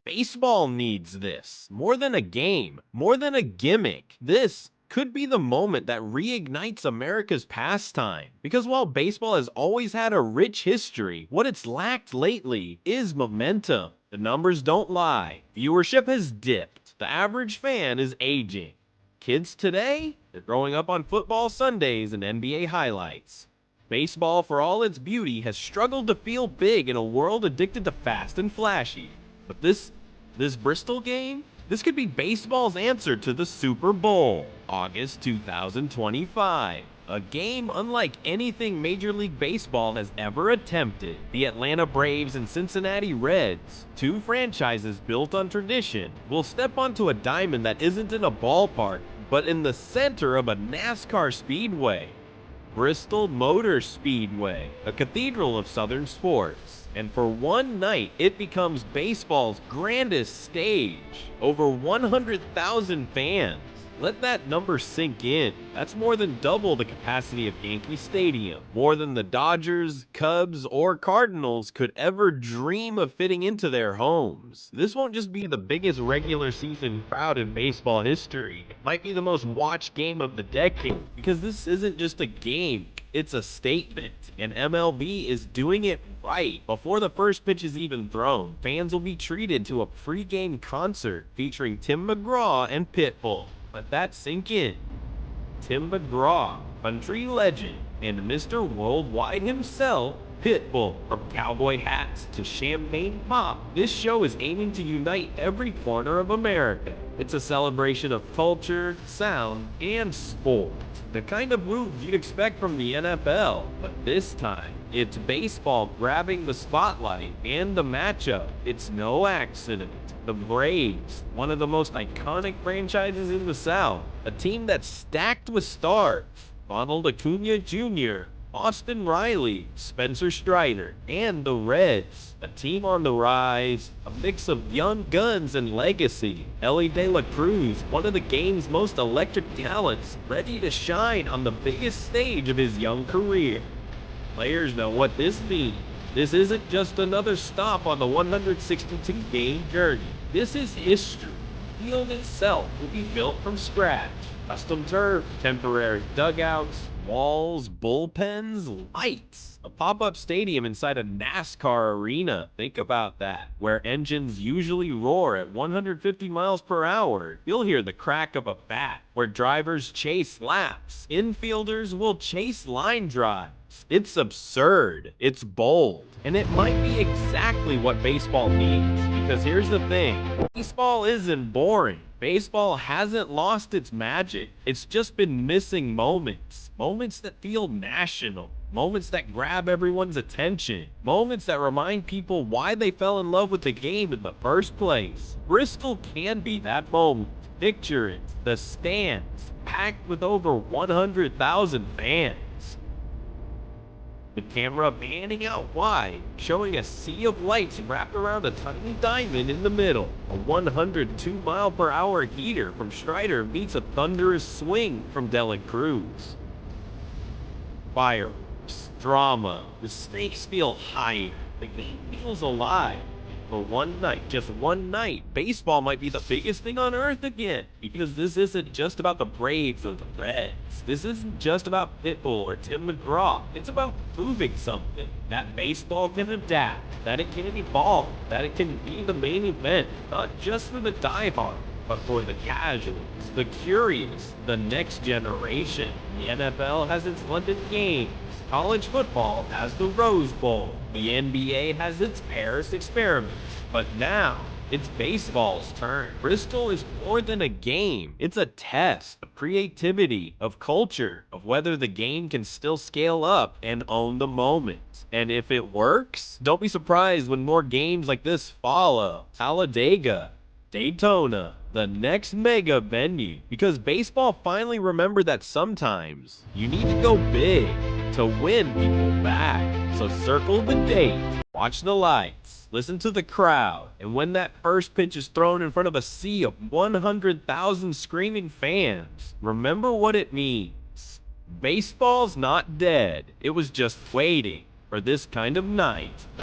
Baseball needs this. More than a game, more than a gimmick. This could be the moment that reignites America's pastime. Because while baseball has always had a rich history, what it's lacked lately is momentum. The numbers don't lie. Viewership has dipped. The average fan is aging. Kids today, they're growing up on football Sundays and NBA highlights. Baseball, for all its beauty, has struggled to feel big in a world addicted to fast and flashy. But this Bristol game, this could be baseball's answer to the Super Bowl, August 2025. A game unlike anything Major League Baseball has ever attempted. The Atlanta Braves and Cincinnati Reds, two franchises built on tradition, will step onto a diamond that isn't in a ballpark, but in the center of a NASCAR speedway. Bristol Motor Speedway, a cathedral of Southern sports. And for one night, it becomes baseball's grandest stage. Over 100,000 fans. Let that number sink in. That's more than double the capacity of Yankee Stadium. More than the Dodgers, Cubs, or Cardinals could ever dream of fitting into their homes. This won't just be the biggest regular season crowd in baseball history. It might be the most watched game of the decade. Because this isn't just a game. It's a statement, and MLB is doing it right. Before the first pitch is even thrown, fans will be treated to a pre-game concert featuring Tim McGraw and Pitbull. Let that sink in. Tim McGraw, country legend, and Mr. Worldwide himself, Pitbull. From cowboy hats to champagne pop, this show is aiming to unite every corner of America. It's a celebration of culture, sound, and sport. The kind of moves you'd expect from the NFL, but this time, it's baseball grabbing the spotlight and the matchup. It's no accident. The Braves, one of the most iconic franchises in the South, a team that's stacked with stars. Ronald Acuna Jr., Austin Riley, Spencer Strider, and the Reds, a team on the rise, a mix of young guns and legacy. Elly De La Cruz, one of the game's most electric talents, ready to shine on the biggest stage of his young career. Players know what this means. This isn't just another stop on the 162-game journey. This is history. The field itself will be built from scratch. Custom turf, temporary dugouts, walls, bullpens, lights. A pop-up stadium inside a NASCAR arena. Think about that. Where engines usually roar at 150 miles per hour. You'll hear the crack of a bat. Where drivers chase laps. Infielders will chase line drives. It's absurd. It's bold. And it might be exactly what baseball needs. Because here's the thing. Baseball isn't boring. Baseball hasn't lost its magic. It's just been missing moments. Moments that feel national. Moments that grab everyone's attention. Moments that remind people why they fell in love with the game in the first place. Bristol can be that moment. Picture it. The stands, packed with over 100,000 fans. The camera panning out wide, showing a sea of lights wrapped around a tiny diamond in the middle. A 102-mile-per-hour heater from Strider meets a thunderous swing from De La Cruz. Fireworks, drama, the stakes feel higher. The game feels alive. For one night, just one night, baseball might be the biggest thing on earth again. Because this isn't just about the Braves or the Reds. This isn't just about Pitbull or Tim McGraw. It's about proving something. That baseball can adapt. That it can evolve. That it can be the main event. Not just for the diehard, but for the casuals, the curious, the next generation. The NFL has its London games. College football has the Rose Bowl. The NBA has its Paris experiments. But now, it's baseball's turn. Bristol is more than a game. It's a test of creativity, of culture, of whether the game can still scale up and own the moment. And if it works, don't be surprised when more games like this follow. Talladega, Daytona, the next mega venue. Because baseball finally remembered that sometimes you need to go big to win people back. So circle the date, watch the lights, listen to the crowd, and when that first pitch is thrown in front of a sea of 100,000 screaming fans, remember what it means. Baseball's not dead. It was just waiting for this kind of night.